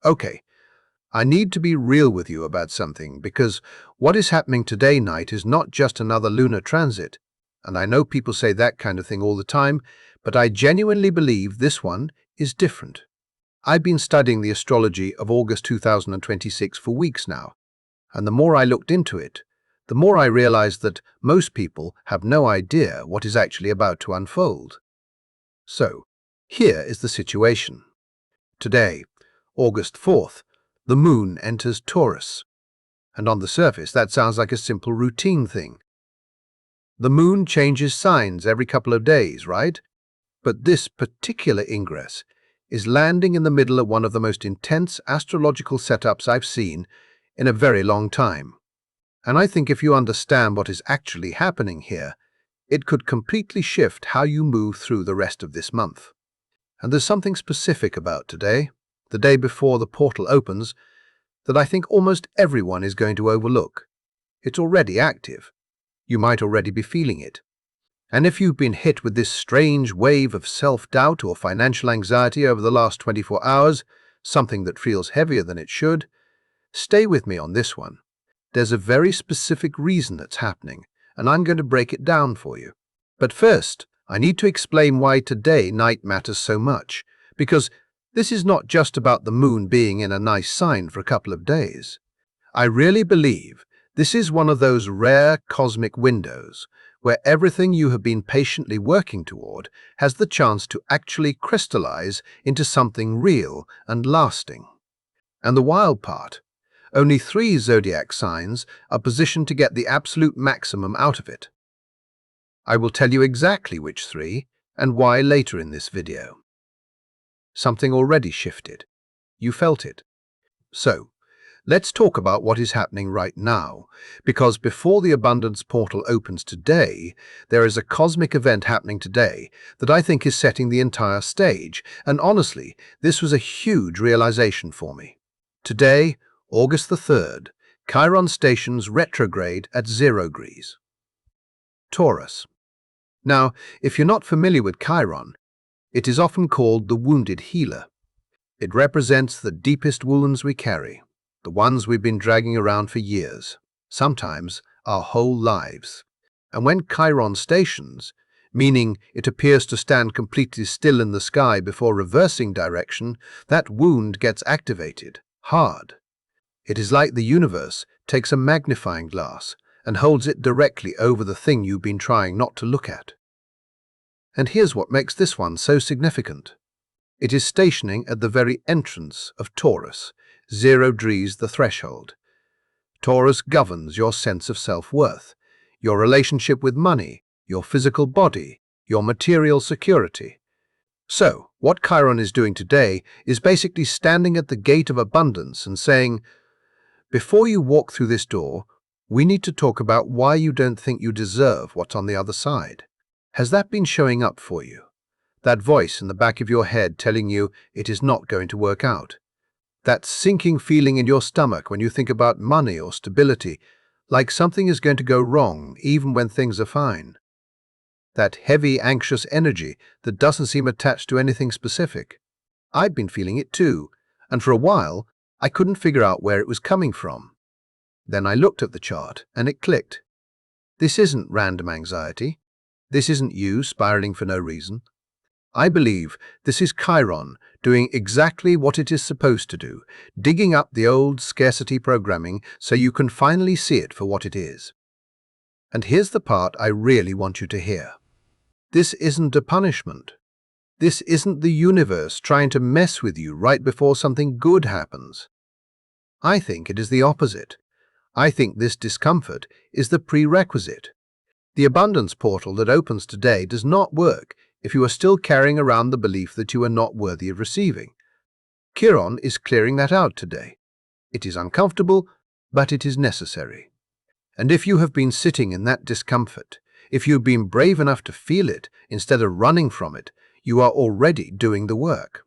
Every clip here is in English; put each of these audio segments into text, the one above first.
Okay, I need to be real with you about something because what is happening today night is not just another lunar transit. And I know people say that kind of thing all the time, but I genuinely believe this one is different. I've been studying the astrology of August 2026 for weeks now, and the more I looked into it, the more I realized that most people have no idea what is actually about to unfold. So, here is the situation. Today, August 4th, the moon enters Taurus. And on the surface, that sounds like a simple routine thing. The moon changes signs every couple of days, right? But this particular ingress is landing in the middle of one of the most intense astrological setups I've seen in a very long time. And I think if you understand what is actually happening here, it could completely shift how you move through the rest of this month. And there's something specific about today, the day before the portal opens, that I think almost everyone is going to overlook. It's already active. You might already be feeling it. And if you've been hit with this strange wave of self-doubt or financial anxiety over the last 24 hours, something that feels heavier than it should, stay with me on this one. There's a very specific reason that's happening, and I'm going to break it down for you. But first, I need to explain why today night matters so much, because this is not just about the moon being in a nice sign for a couple of days. I really believe this is one of those rare cosmic windows where everything you have been patiently working toward has the chance to actually crystallize into something real and lasting. And the wild part, only 3 zodiac signs are positioned to get the absolute maximum out of it. I will tell you exactly which 3 and why later in this video. Something already shifted. You felt it. So, let's talk about what is happening right now, because before the abundance portal opens today, there is a cosmic event happening today that I think is setting the entire stage, and honestly, this was a huge realization for me. Today, August the 3rd, Chiron stations retrograde at 0 degrees. Taurus. Now, if you're not familiar with Chiron, it is often called the wounded healer. It represents the deepest wounds we carry, the ones we've been dragging around for years, sometimes our whole lives. And when Chiron stations, meaning it appears to stand completely still in the sky before reversing direction, that wound gets activated, hard. It is like the universe takes a magnifying glass and holds it directly over the thing you've been trying not to look at. And here's what makes this one so significant. It is stationing at the very entrance of Taurus, 0 degrees the threshold. Taurus governs your sense of self-worth, your relationship with money, your physical body, your material security. So, what Chiron is doing today is basically standing at the gate of abundance and saying, before you walk through this door, we need to talk about why you don't think you deserve what's on the other side. Has that been showing up for you? That voice in the back of your head telling you it is not going to work out? That sinking feeling in your stomach when you think about money or stability, like something is going to go wrong even when things are fine? That heavy, anxious energy that doesn't seem attached to anything specific? I'd been feeling it too, and for a while, I couldn't figure out where it was coming from. Then I looked at the chart, and it clicked. This isn't random anxiety. This isn't you spiraling for no reason. I believe this is Chiron doing exactly what it is supposed to do, digging up the old scarcity programming so you can finally see it for what it is. And here's the part I really want you to hear. This isn't a punishment. This isn't the universe trying to mess with you right before something good happens. I think it is the opposite. I think this discomfort is the prerequisite. The abundance portal that opens today does not work if you are still carrying around the belief that you are not worthy of receiving. Chiron is clearing that out today. It is uncomfortable, but it is necessary. And if you have been sitting in that discomfort, if you have been brave enough to feel it instead of running from it, you are already doing the work.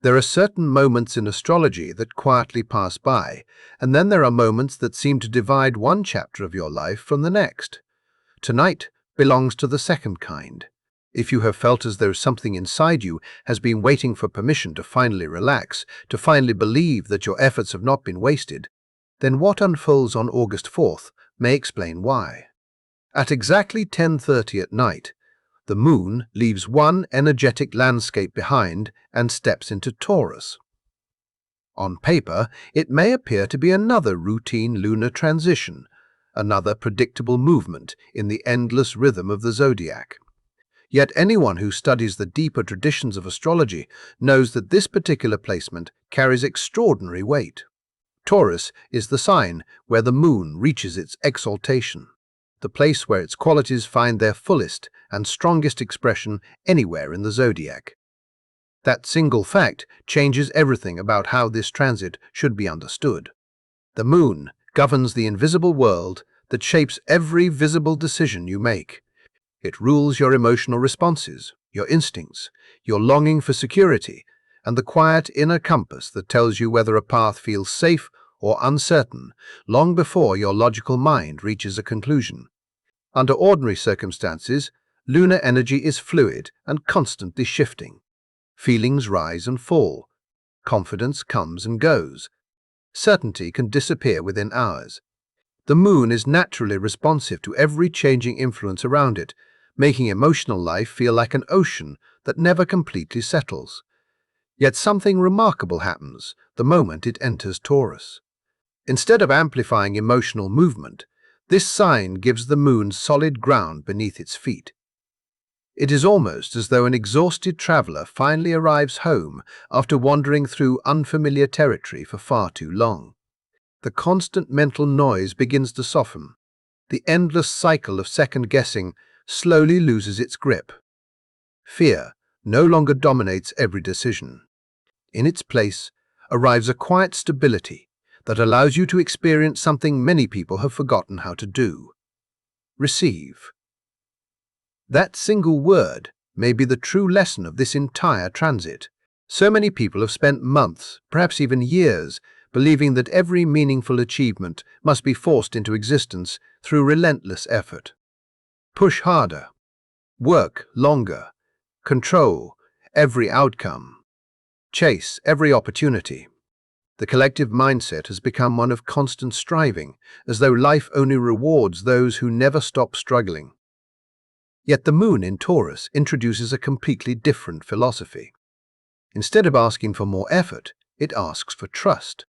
There are certain moments in astrology that quietly pass by, and then there are moments that seem to divide one chapter of your life from the next. Tonight belongs to the second kind. If you have felt as though something inside you has been waiting for permission to finally relax, to finally believe that your efforts have not been wasted, then what unfolds on August 4th may explain why. At exactly 10:30 at night, the moon leaves one energetic landscape behind and steps into Taurus. On paper, it may appear to be another routine lunar transition, another predictable movement in the endless rhythm of the zodiac. Yet anyone who studies the deeper traditions of astrology knows that this particular placement carries extraordinary weight. Taurus is the sign where the moon reaches its exaltation, the place where its qualities find their fullest and strongest expression anywhere in the zodiac. That single fact changes everything about how this transit should be understood. The moon governs the invisible world that shapes every visible decision you make. It rules your emotional responses, your instincts, your longing for security, and the quiet inner compass that tells you whether a path feels safe or uncertain long before your logical mind reaches a conclusion. Under ordinary circumstances, lunar energy is fluid and constantly shifting. Feelings rise and fall. Confidence comes and goes. Certainty can disappear within hours. The moon is naturally responsive to every changing influence around it, making emotional life feel like an ocean that never completely settles. Yet something remarkable happens the moment it enters Taurus. Instead of amplifying emotional movement, this sign gives the moon solid ground beneath its feet. It is almost as though an exhausted traveler finally arrives home after wandering through unfamiliar territory for far too long. The constant mental noise begins to soften. The endless cycle of second-guessing slowly loses its grip. Fear no longer dominates every decision. In its place arrives a quiet stability that allows you to experience something many people have forgotten how to do: receive. That single word may be the true lesson of this entire transit. So many people have spent months, perhaps even years, believing that every meaningful achievement must be forced into existence through relentless effort. Push harder, work longer, control every outcome, chase every opportunity. The collective mindset has become one of constant striving, as though life only rewards those who never stop struggling. Yet the moon in Taurus introduces a completely different philosophy. Instead of asking for more effort, it asks for trust.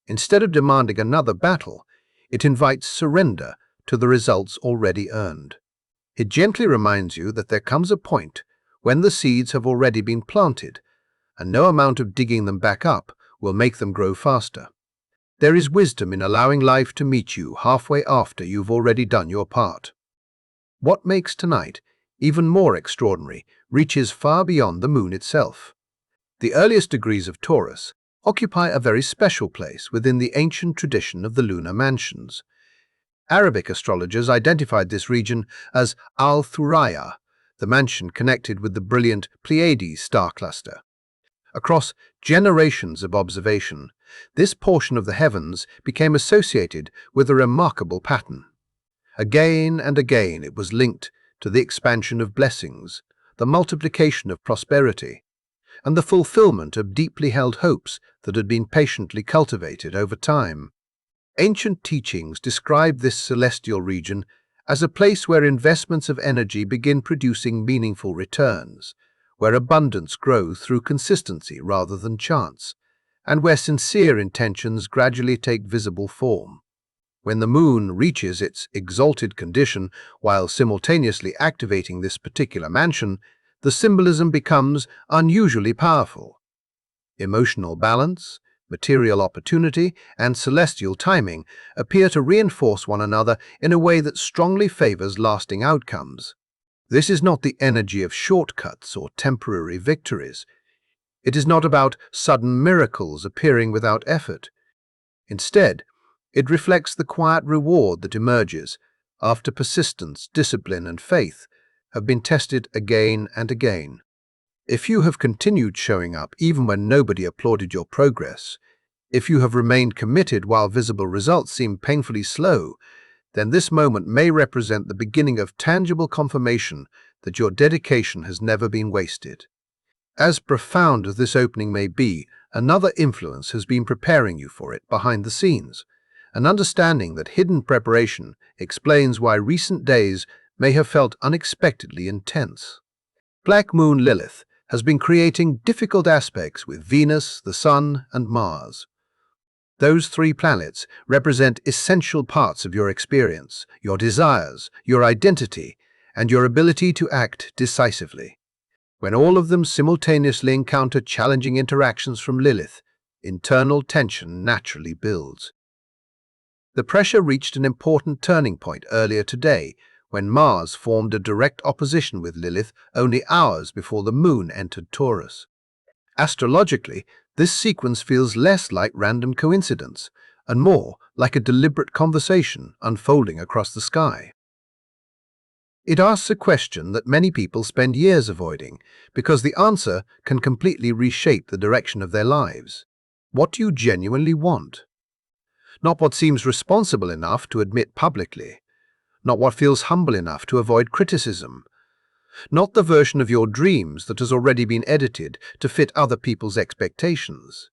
Instead of demanding another battle, it invites surrender to the results already earned. It gently reminds you that there comes a point when the seeds have already been planted, and no amount of digging them back up will make them grow faster. There is wisdom in allowing life to meet you halfway after you've already done your part. What makes tonight even more extraordinary reaches far beyond the moon itself. The earliest degrees of Taurus occupy a very special place within the ancient tradition of the lunar mansions. Arabic astrologers identified this region as Al-Thuraya, the mansion connected with the brilliant Pleiades star cluster. Across generations of observation, this portion of the heavens became associated with a remarkable pattern. Again and again it was linked to the expansion of blessings, the multiplication of prosperity, and the fulfillment of deeply held hopes that had been patiently cultivated over time. Ancient teachings describe this celestial region as a place where investments of energy begin producing meaningful returns, where abundance grows through consistency rather than chance, and where sincere intentions gradually take visible form. When the moon reaches its exalted condition while simultaneously activating this particular mansion, the symbolism becomes unusually powerful. Emotional balance, material opportunity, and celestial timing appear to reinforce one another in a way that strongly favors lasting outcomes. This is not the energy of shortcuts or temporary victories. It is not about sudden miracles appearing without effort. Instead, it reflects the quiet reward that emerges after persistence, discipline, and faith have been tested again and again. If you have continued showing up even when nobody applauded your progress, if you have remained committed while visible results seem painfully slow, then this moment may represent the beginning of tangible confirmation that your dedication has never been wasted. As profound as this opening may be, another influence has been preparing you for it behind the scenes. An understanding that hidden preparation explains why recent days may have felt unexpectedly intense. Black Moon Lilith has been creating difficult aspects with Venus, the Sun, and Mars. Those three planets represent essential parts of your experience, your desires, your identity, and your ability to act decisively. When all of them simultaneously encounter challenging interactions from Lilith, internal tension naturally builds. The pressure reached an important turning point earlier today when Mars formed a direct opposition with Lilith only hours before the Moon entered Taurus. Astrologically, this sequence feels less like random coincidence and more like a deliberate conversation unfolding across the sky. It asks a question that many people spend years avoiding because the answer can completely reshape the direction of their lives. What do you genuinely want? Not what seems responsible enough to admit publicly, not what feels humble enough to avoid criticism, not the version of your dreams that has already been edited to fit other people's expectations.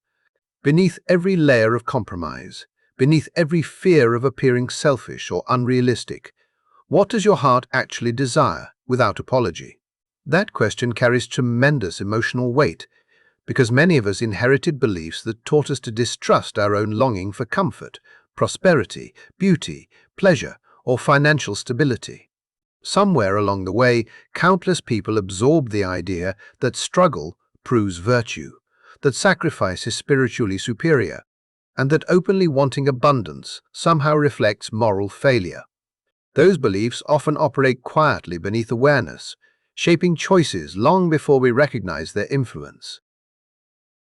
Beneath every layer of compromise, beneath every fear of appearing selfish or unrealistic, what does your heart actually desire without apology? That question carries tremendous emotional weight because many of us inherited beliefs that taught us to distrust our own longing for comfort, prosperity, beauty, pleasure, or financial stability. Somewhere along the way, countless people absorbed the idea that struggle proves virtue, that sacrifice is spiritually superior, and that openly wanting abundance somehow reflects moral failure. Those beliefs often operate quietly beneath awareness, shaping choices long before we recognize their influence.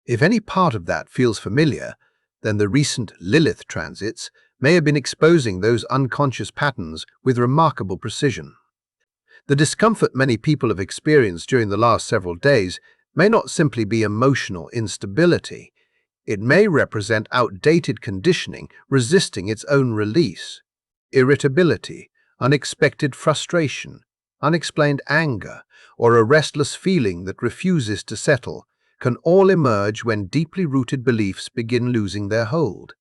If any part of that feels familiar, then the recent Lilith transits may have been exposing those unconscious patterns with remarkable precision. The discomfort many people have experienced during the last several days may not simply be emotional instability. It may represent outdated conditioning resisting its own release. Irritability, unexpected frustration, unexplained anger, or a restless feeling that refuses to settle can all emerge when deeply rooted beliefs begin losing their hold.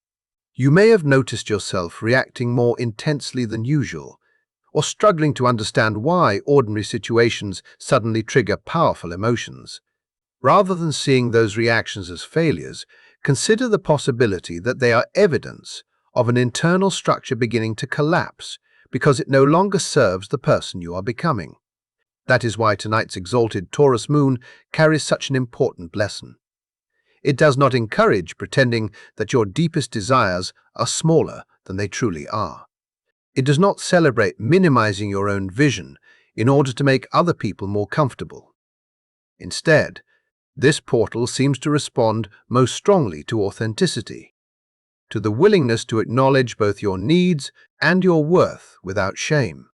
You may have noticed yourself reacting more intensely than usual, or struggling to understand why ordinary situations suddenly trigger powerful emotions. Rather than seeing those reactions as failures, consider the possibility that they are evidence of an internal structure beginning to collapse because it no longer serves the person you are becoming. That is why tonight's exalted Taurus Moon carries such an important lesson. It does not encourage pretending that your deepest desires are smaller than they truly are. It does not celebrate minimizing your own vision in order to make other people more comfortable. Instead, this portal seems to respond most strongly to authenticity, to the willingness to acknowledge both your needs and your worth without shame.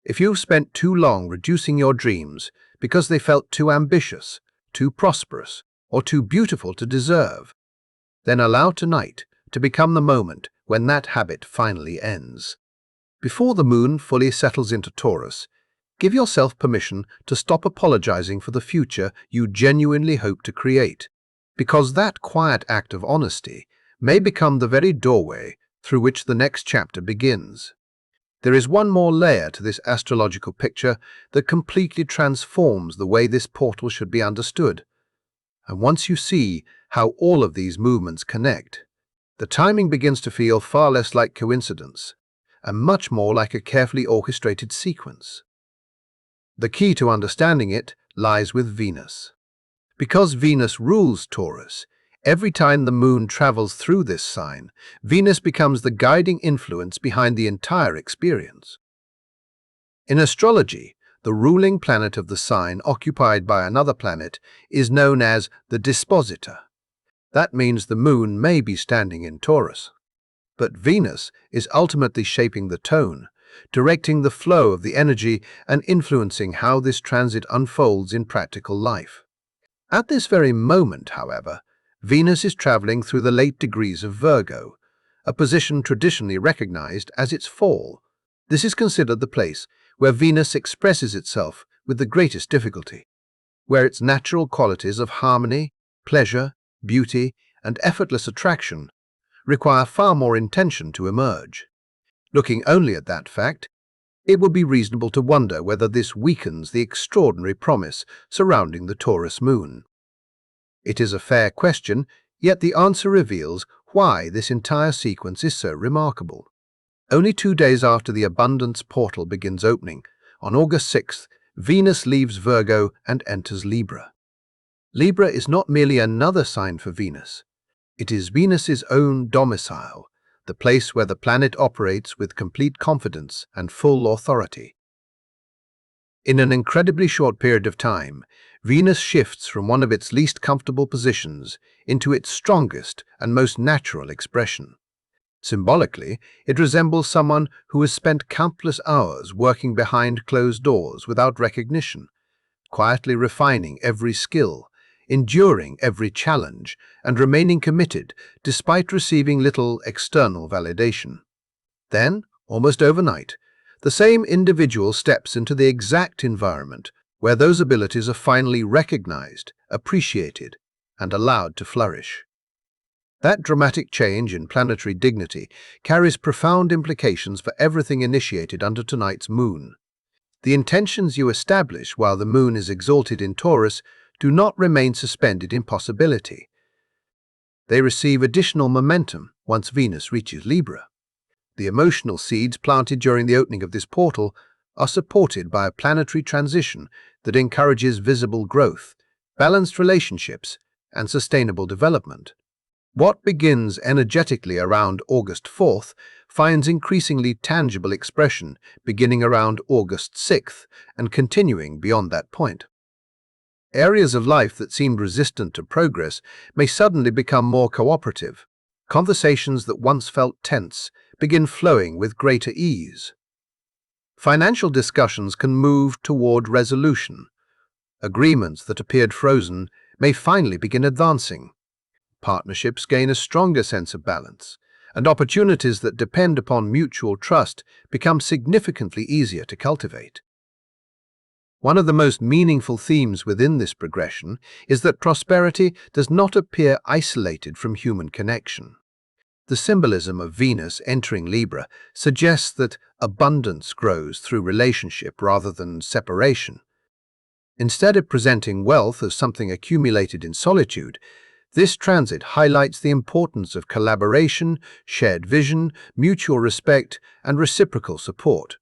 If you've spent too long reducing your dreams because they felt too ambitious, too prosperous, or too beautiful to deserve, then allow tonight to become the moment when that habit finally ends. Before the moon fully settles into Taurus, give yourself permission to stop apologizing for the future you genuinely hope to create, because that quiet act of honesty may become the very doorway through which the next chapter begins. There is one more layer to this astrological picture that completely transforms the way this portal should be understood. And once you see how all of these movements connect, the timing begins to feel far less like coincidence and much more like a carefully orchestrated sequence. The key to understanding it lies with Venus. Because Venus rules Taurus, every time the moon travels through this sign, Venus becomes the guiding influence behind the entire experience. In astrology, the ruling planet of the sign occupied by another planet is known as the dispositor. That means the moon may be standing in Taurus, but Venus is ultimately shaping the tone, directing the flow of the energy and influencing how this transit unfolds in practical life. At this very moment, however, Venus is traveling through the late degrees of Virgo, a position traditionally recognized as its fall. This is considered the place where Venus expresses itself with the greatest difficulty, where its natural qualities of harmony, pleasure, beauty, and effortless attraction require far more intention to emerge. Looking only at that fact, it would be reasonable to wonder whether this weakens the extraordinary promise surrounding the Taurus Moon. It is a fair question, yet the answer reveals why this entire sequence is so remarkable. Only 2 days after the abundance portal begins opening, on August 6th, Venus leaves Virgo and enters Libra. Libra is not merely another sign for Venus. It is Venus's own domicile, the place where the planet operates with complete confidence and full authority. In an incredibly short period of time, Venus shifts from one of its least comfortable positions into its strongest and most natural expression. Symbolically, it resembles someone who has spent countless hours working behind closed doors without recognition, quietly refining every skill, enduring every challenge, and remaining committed despite receiving little external validation. Then, almost overnight, the same individual steps into the exact environment where those abilities are finally recognized, appreciated, and allowed to flourish. That dramatic change in planetary dignity carries profound implications for everything initiated under tonight's moon. The intentions you establish while the moon is exalted in Taurus do not remain suspended in possibility. They receive additional momentum once Venus reaches Libra. The emotional seeds planted during the opening of this portal are supported by a planetary transition that encourages visible growth, balanced relationships, and sustainable development. What begins energetically around August 4th finds increasingly tangible expression beginning around August 6th and continuing beyond that point. Areas of life that seemed resistant to progress may suddenly become more cooperative. Conversations that once felt tense begin flowing with greater ease. Financial discussions can move toward resolution. Agreements that appeared frozen may finally begin advancing. Partnerships gain a stronger sense of balance, and opportunities that depend upon mutual trust become significantly easier to cultivate. One of the most meaningful themes within this progression is that prosperity does not appear isolated from human connection. The symbolism of Venus entering Libra suggests that abundance grows through relationship rather than separation. Instead of presenting wealth as something accumulated in solitude, this transit highlights the importance of collaboration, shared vision, mutual respect, and reciprocal support.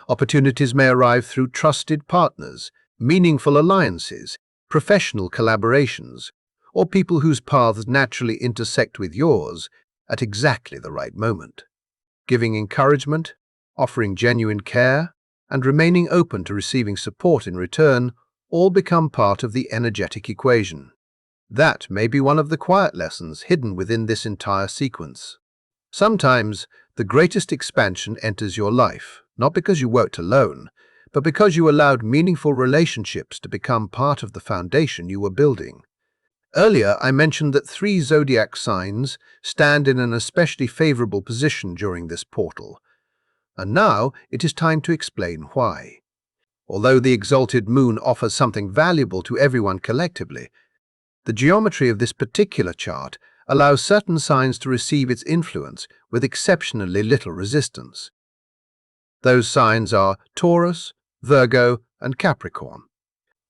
Opportunities may arrive through trusted partners, meaningful alliances, professional collaborations, or people whose paths naturally intersect with yours at exactly the right moment. Giving encouragement, offering genuine care, and remaining open to receiving support in return all become part of the energetic equation. That may be one of the quiet lessons hidden within this entire sequence. Sometimes, the greatest expansion enters your life, not because you worked alone, but because you allowed meaningful relationships to become part of the foundation you were building. Earlier, I mentioned that 3 zodiac signs stand in an especially favorable position during this portal, and now it is time to explain why. Although the exalted moon offers something valuable to everyone collectively, the geometry of this particular chart allows certain signs to receive its influence with exceptionally little resistance. Those signs are Taurus, Virgo, and Capricorn.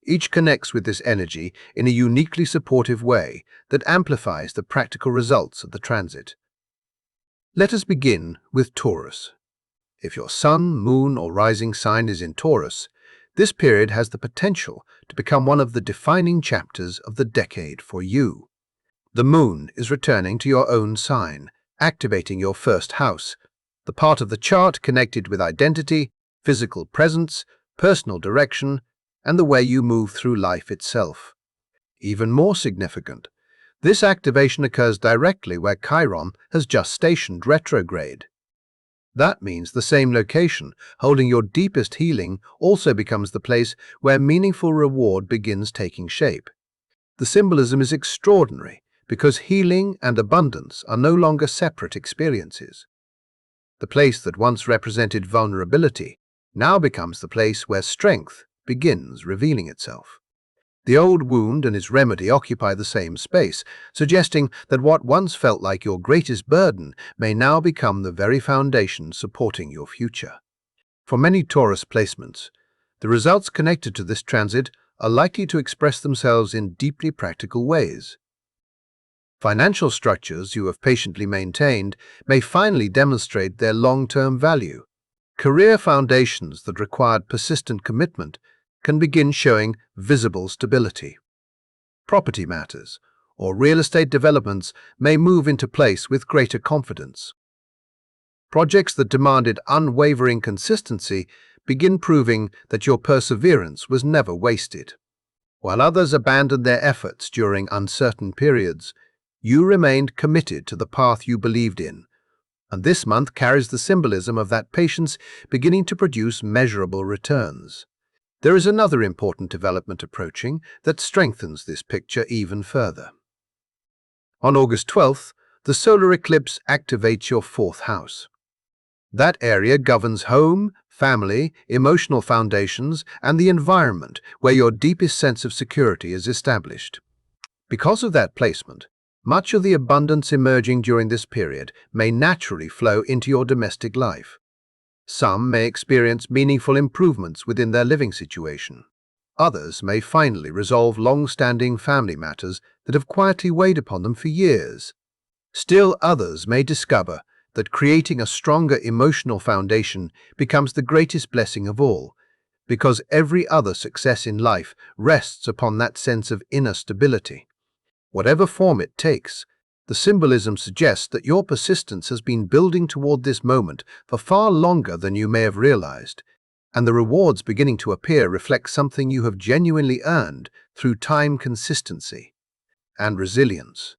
Each connects with this energy in a uniquely supportive way that amplifies the practical results of the transit. Let us begin with Taurus. If your sun, moon, or rising sign is in Taurus, this period has the potential to become one of the defining chapters of the decade for you. The moon is returning to your own sign, activating your first house, the part of the chart connected with identity, physical presence, personal direction, and the way you move through life itself. Even more significant, this activation occurs directly where Chiron has just stationed retrograde. That means the same location, holding your deepest healing, also becomes the place where meaningful reward begins taking shape. The symbolism is extraordinary because healing and abundance are no longer separate experiences. The place that once represented vulnerability now becomes the place where strength begins revealing itself. The old wound and its remedy occupy the same space, suggesting that what once felt like your greatest burden may now become the very foundation supporting your future. For many Taurus placements, the results connected to this transit are likely to express themselves in deeply practical ways. Financial structures you have patiently maintained may finally demonstrate their long-term value. Career foundations that required persistent commitment can begin showing visible stability. Property matters or real estate developments may move into place with greater confidence. Projects that demanded unwavering consistency begin proving that your perseverance was never wasted. While others abandoned their efforts during uncertain periods, you remained committed to the path you believed in, and this month carries the symbolism of that patience beginning to produce measurable returns. There is another important development approaching that strengthens this picture even further. On August 12th, the solar eclipse activates your fourth house. That area governs home, family, emotional foundations, and the environment where your deepest sense of security is established. Because of that placement, much of the abundance emerging during this period may naturally flow into your domestic life. Some may experience meaningful improvements within their living situation. Others may finally resolve long-standing family matters that have quietly weighed upon them for years. Still others may discover that creating a stronger emotional foundation becomes the greatest blessing of all, because every other success in life rests upon that sense of inner stability. Whatever form it takes, the symbolism suggests that your persistence has been building toward this moment for far longer than you may have realized, and the rewards beginning to appear reflect something you have genuinely earned through time, consistency, and resilience.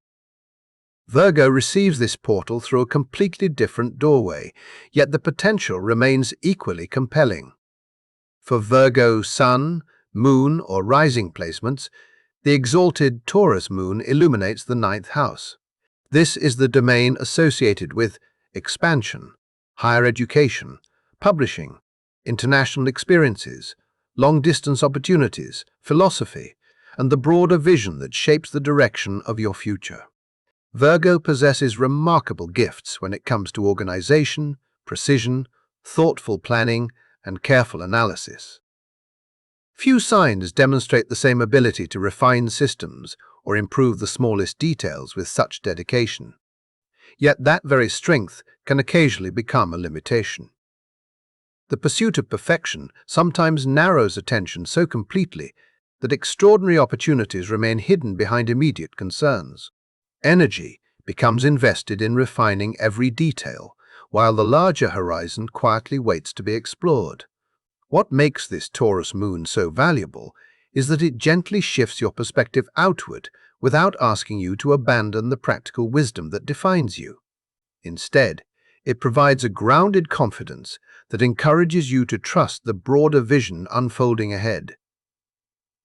Virgo receives this portal through a completely different doorway, yet the potential remains equally compelling. For Virgo Sun, Moon, or Rising placements, the exalted Taurus Moon illuminates the ninth house. This is the domain associated with expansion, higher education, publishing, international experiences, long-distance opportunities, philosophy, and the broader vision that shapes the direction of your future. Virgo possesses remarkable gifts when it comes to organization, precision, thoughtful planning, and careful analysis. Few signs demonstrate the same ability to refine systems or improve the smallest details with such dedication. Yet that very strength can occasionally become a limitation. The pursuit of perfection sometimes narrows attention so completely that extraordinary opportunities remain hidden behind immediate concerns. Energy becomes invested in refining every detail, while the larger horizon quietly waits to be explored. What makes this Taurus moon so valuable is that it gently shifts your perspective outward without asking you to abandon the practical wisdom that defines you. Instead, it provides a grounded confidence that encourages you to trust the broader vision unfolding ahead.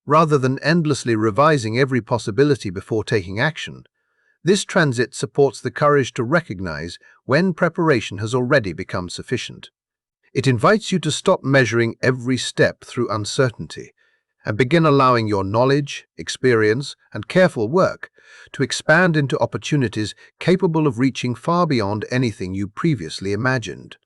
Rather than endlessly revising every possibility before taking action, this transit supports the courage to recognize when preparation has already become sufficient. It invites you to stop measuring every step through uncertainty and begin allowing your knowledge, experience, and careful work to expand into opportunities capable of reaching far beyond anything you previously imagined.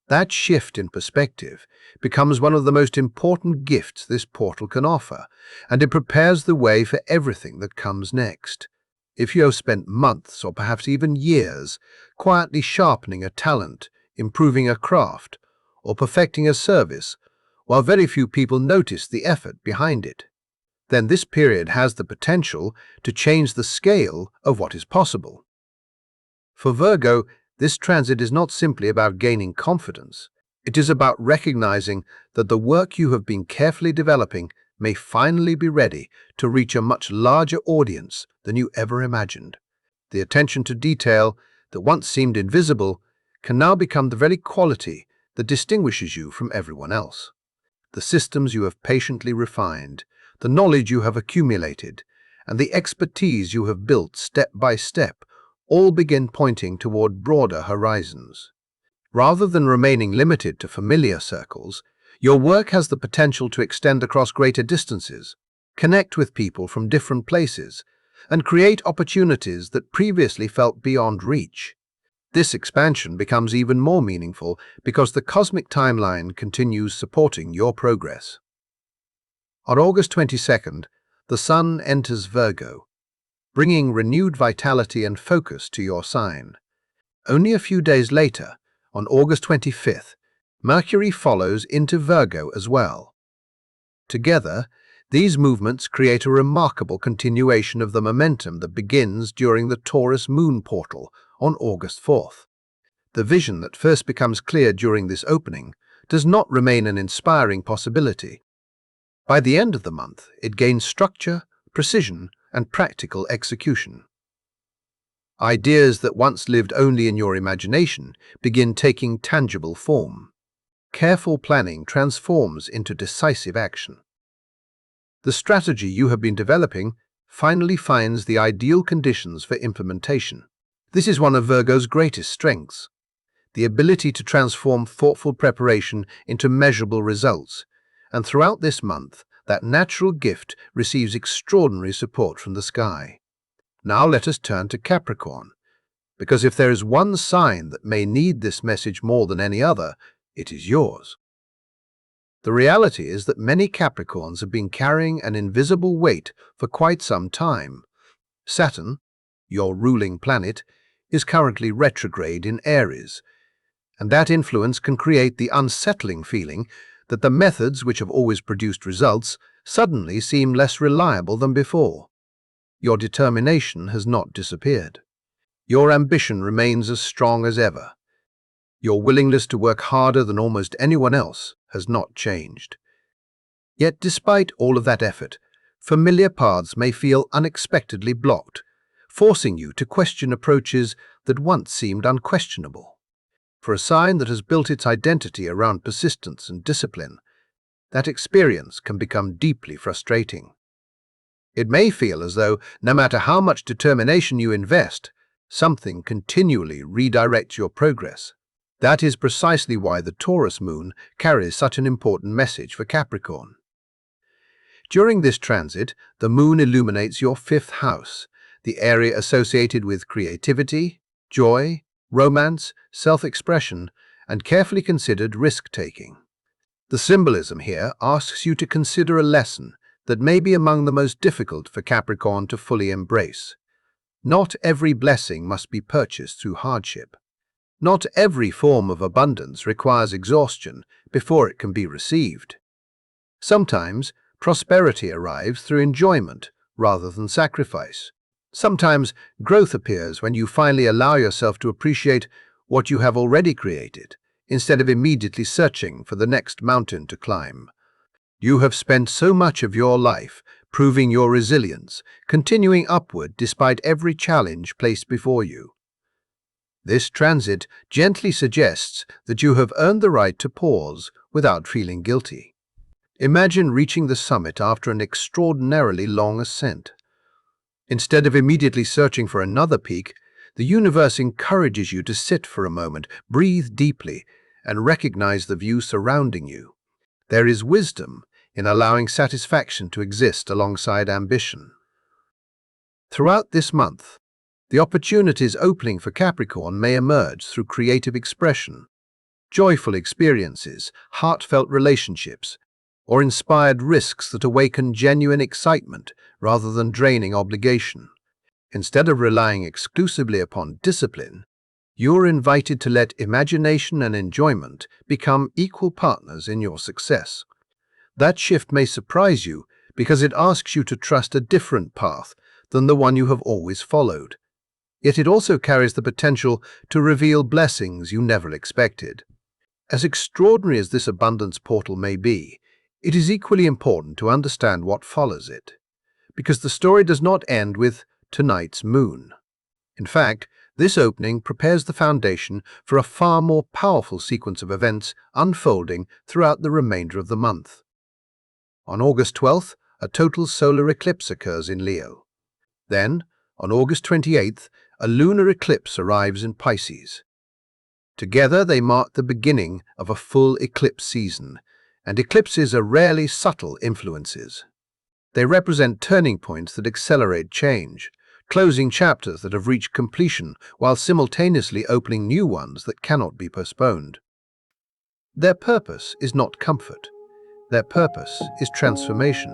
That shift in perspective becomes one of the most important gifts this portal can offer, and it prepares the way for everything that comes next. If you have spent months or perhaps even years quietly sharpening a talent, improving a craft, or perfecting a service, while very few people notice the effort behind it, then this period has the potential to change the scale of what is possible. For Virgo, this transit is not simply about gaining confidence. It is about recognizing that the work you have been carefully developing may finally be ready to reach a much larger audience than you ever imagined. The attention to detail that once seemed invisible can now become the very quality that distinguishes you from everyone else. The systems you have patiently refined, the knowledge you have accumulated, and the expertise you have built step by step all begin pointing toward broader horizons. Rather than remaining limited to familiar circles, Your work has the potential to extend across greater distances, connect with people from different places, and create opportunities that previously felt beyond reach. This expansion becomes even more meaningful because the cosmic timeline continues supporting your progress. On August 22nd, the Sun enters Virgo, bringing renewed vitality and focus to your sign. Only a few days later, on August 25th, Mercury follows into Virgo as well. Together, these movements create a remarkable continuation of the momentum that begins during the Taurus Moon portal on August 4th. The vision that first becomes clear during this opening does not remain an inspiring possibility. By the end of the month, it gains structure, precision, and practical execution. Ideas that once lived only in your imagination begin taking tangible form. Careful planning transforms into decisive action. The strategy you have been developing finally finds the ideal conditions for implementation. This is one of Virgo's greatest strengths, the ability to transform thoughtful preparation into measurable results. And throughout this month, that natural gift receives extraordinary support from the sky. Now let us turn to Capricorn, because if there is one sign that may need this message more than any other, it is yours. The reality is that many Capricorns have been carrying an invisible weight for quite some time. Saturn, your ruling planet, is currently retrograde in Aries, and that influence can create the unsettling feeling that the methods which have always produced results suddenly seem less reliable than before. Your determination has not disappeared. Your ambition remains as strong as ever. Your willingness to work harder than almost anyone else has not changed. Yet despite all of that effort, familiar paths may feel unexpectedly blocked, forcing you to question approaches that once seemed unquestionable. For a sign that has built its identity around persistence and discipline, that experience can become deeply frustrating. It may feel as though, no matter how much determination you invest, something continually redirects your progress. That is precisely why the Taurus Moon carries such an important message for Capricorn. During this transit, the Moon illuminates your fifth house, the area associated with creativity, joy, romance, self-expression, and carefully considered risk-taking. The symbolism here asks you to consider a lesson that may be among the most difficult for Capricorn to fully embrace. Not every blessing must be purchased through hardship. Not every form of abundance requires exhaustion before it can be received. Sometimes, prosperity arrives through enjoyment rather than sacrifice. Sometimes, growth appears when you finally allow yourself to appreciate what you have already created, instead of immediately searching for the next mountain to climb. You have spent so much of your life proving your resilience, continuing upward despite every challenge placed before you. This transit gently suggests that you have earned the right to pause without feeling guilty. Imagine reaching the summit after an extraordinarily long ascent. Instead of immediately searching for another peak, the universe encourages you to sit for a moment, breathe deeply, and recognize the view surrounding you. There is wisdom in allowing satisfaction to exist alongside ambition. Throughout this month, the opportunities opening for Capricorn may emerge through creative expression, joyful experiences, heartfelt relationships, or inspired risks that awaken genuine excitement rather than draining obligation. Instead of relying exclusively upon discipline, you're invited to let imagination and enjoyment become equal partners in your success. That shift may surprise you because it asks you to trust a different path than the one you have always followed. Yet it also carries the potential to reveal blessings you never expected. As extraordinary as this abundance portal may be, it is equally important to understand what follows it, because the story does not end with tonight's moon. In fact, this opening prepares the foundation for a far more powerful sequence of events unfolding throughout the remainder of the month. On August 12th, a total solar eclipse occurs in Leo. Then, on August 28th, a lunar eclipse arrives in Pisces. Together they mark the beginning of a full eclipse season, and eclipses are rarely subtle influences. They represent turning points that accelerate change, closing chapters that have reached completion while simultaneously opening new ones that cannot be postponed. Their purpose is not comfort. Their purpose is transformation.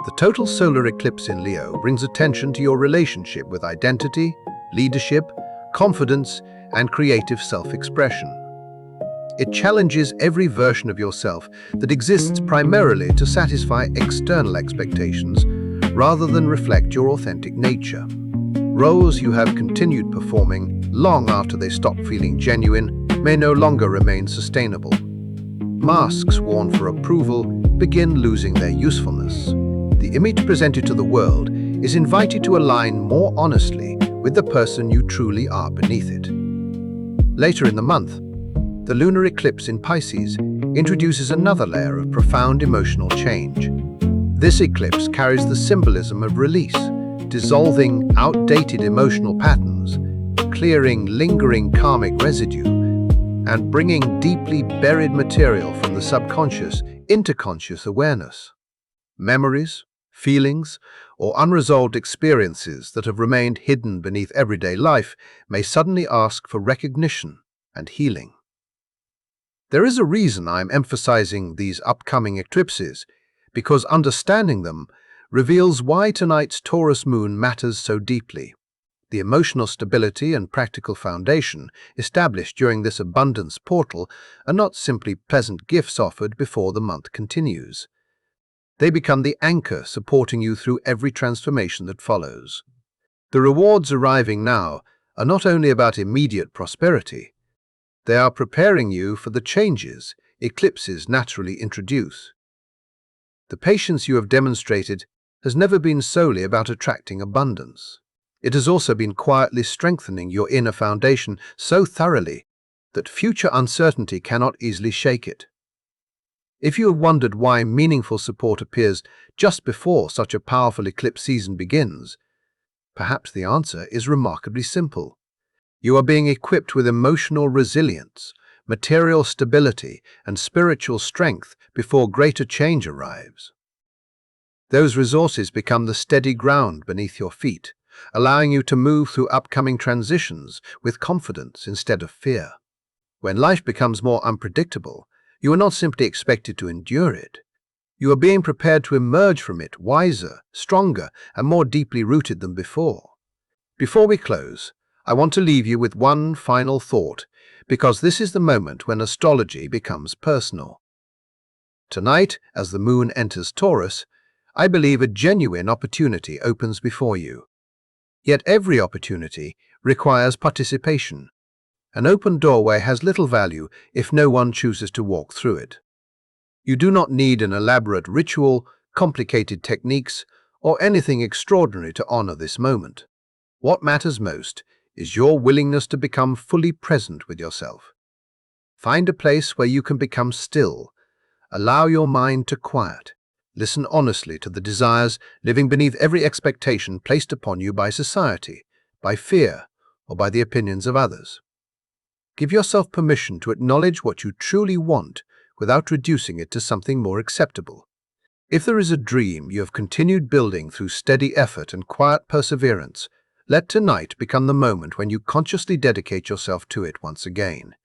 The total solar eclipse in Leo brings attention to your relationship with identity, leadership, confidence, and creative self-expression. It challenges every version of yourself that exists primarily to satisfy external expectations rather than reflect your authentic nature. Roles you have continued performing long after they stop feeling genuine may no longer remain sustainable. Masks worn for approval begin losing their usefulness. The image presented to the world is invited to align more honestly with the person you truly are beneath it. Later in the month, the lunar eclipse in Pisces introduces another layer of profound emotional change. This eclipse carries the symbolism of release, dissolving outdated emotional patterns, clearing lingering karmic residue, and bringing deeply buried material from the subconscious into conscious awareness. Memories, feelings, or unresolved experiences that have remained hidden beneath everyday life may suddenly ask for recognition and healing. There is a reason I'm emphasizing these upcoming eclipses, because understanding them reveals why tonight's Taurus Moon matters so deeply. The emotional stability and practical foundation established during this abundance portal are not simply pleasant gifts offered before the month continues. They become the anchor supporting you through every transformation that follows. The rewards arriving now are not only about immediate prosperity, they are preparing you for the changes eclipses naturally introduce. The patience you have demonstrated has never been solely about attracting abundance. It has also been quietly strengthening your inner foundation so thoroughly that future uncertainty cannot easily shake it. If you have wondered why meaningful support appears just before such a powerful eclipse season begins, perhaps the answer is remarkably simple. You are being equipped with emotional resilience, material stability, and spiritual strength before greater change arrives. Those resources become the steady ground beneath your feet, allowing you to move through upcoming transitions with confidence instead of fear. When life becomes more unpredictable, you are not simply expected to endure it. You are being prepared to emerge from it wiser, stronger, and more deeply rooted than before. Before we close, I want to leave you with one final thought, because this is the moment when astrology becomes personal. Tonight, as the moon enters Taurus, I believe a genuine opportunity opens before you. Yet every opportunity requires participation. An open doorway has little value if no one chooses to walk through it. You do not need an elaborate ritual, complicated techniques, or anything extraordinary to honor this moment. What matters most is your willingness to become fully present with yourself. Find a place where you can become still. Allow your mind to quiet. Listen honestly to the desires living beneath every expectation placed upon you by society, by fear, or by the opinions of others. Give yourself permission to acknowledge what you truly want without reducing it to something more acceptable. If there is a dream you have continued building through steady effort and quiet perseverance, let tonight become the moment when you consciously dedicate yourself to it once again.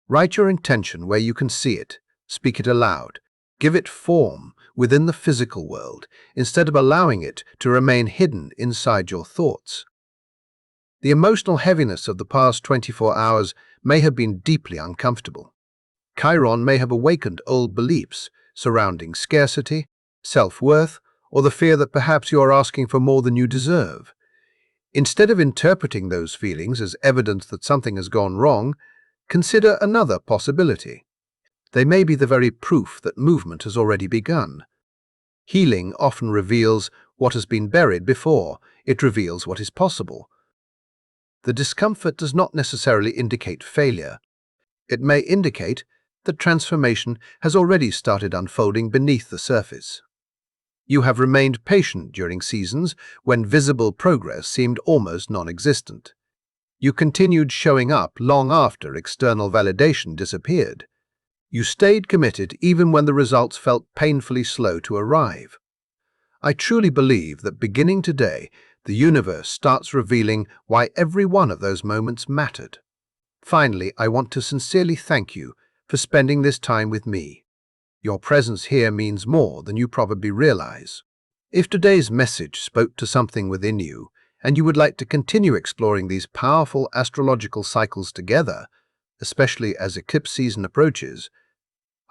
Write your intention where you can see it, speak it aloud, give it form within the physical world, instead of allowing it to remain hidden inside your thoughts. The emotional heaviness of the past 24 hours may have been deeply uncomfortable. Chiron may have awakened old beliefs surrounding scarcity, self-worth, or the fear that perhaps you are asking for more than you deserve. Instead of interpreting those feelings as evidence that something has gone wrong, consider another possibility. They may be the very proof that movement has already begun. Healing often reveals what has been buried before it reveals what is possible. The discomfort does not necessarily indicate failure. It may indicate that transformation has already started unfolding beneath the surface. You have remained patient during seasons when visible progress seemed almost non-existent. You continued showing up long after external validation disappeared. You stayed committed even when the results felt painfully slow to arrive. I truly believe that beginning today, the universe starts revealing why every one of those moments mattered. Finally, I want to sincerely thank you for spending this time with me. Your presence here means more than you probably realize. If today's message spoke to something within you, and you would like to continue exploring these powerful astrological cycles together, especially as eclipse season approaches,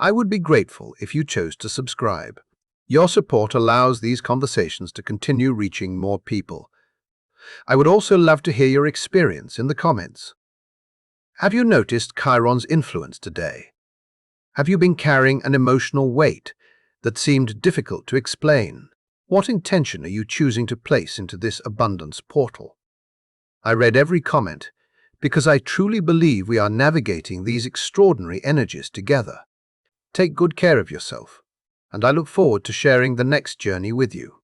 I would be grateful if you chose to subscribe. Your support allows these conversations to continue reaching more people. I would also love to hear your experience in the comments. Have you noticed Chiron's influence today? Have you been carrying an emotional weight that seemed difficult to explain? What intention are you choosing to place into this abundance portal? I read every comment because I truly believe we are navigating these extraordinary energies together. Take good care of yourself, and I look forward to sharing the next journey with you.